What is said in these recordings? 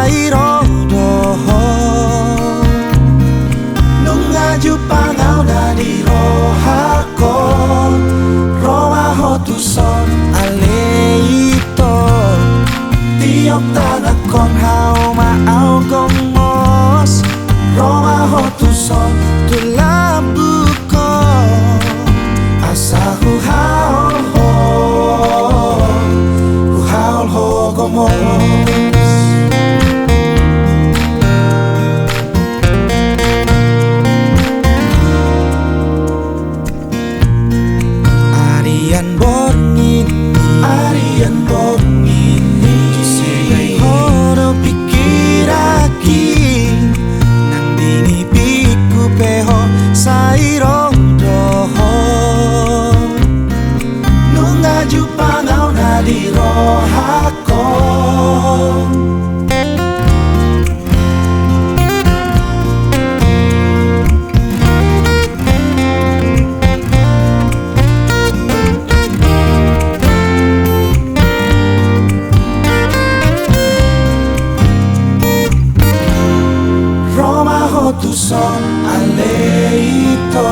sairo doho nungaju pangau dari rohakon roa tu son aleito tiok tanah kon hau mau gomos roa tu son tu labuko asahu haul ho gomos. Arian bongini Segai horo pikir aki Nang dini piku peho sairo doho Nungaju pangau nadi rohako tu son aleito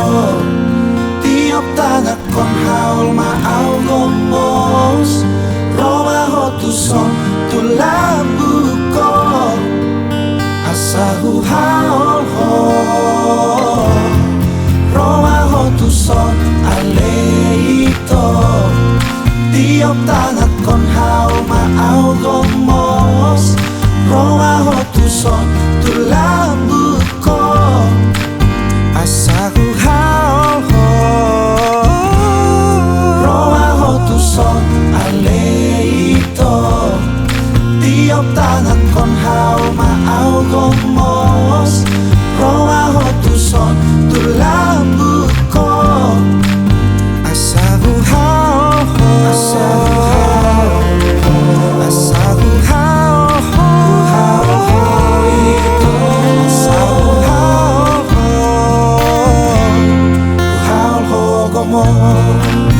tiop tanah kon haul mau gomos roa tu son tu labuko asahu haul ho roa tu son aleito tiop tanah kon haul mau gomos roa tu son tu labuko asahu haul ho roa tu son aleito tiop tanah kon hau mau gomos roa tu son tu labuko asahu haul ho asahu haul ho gomos.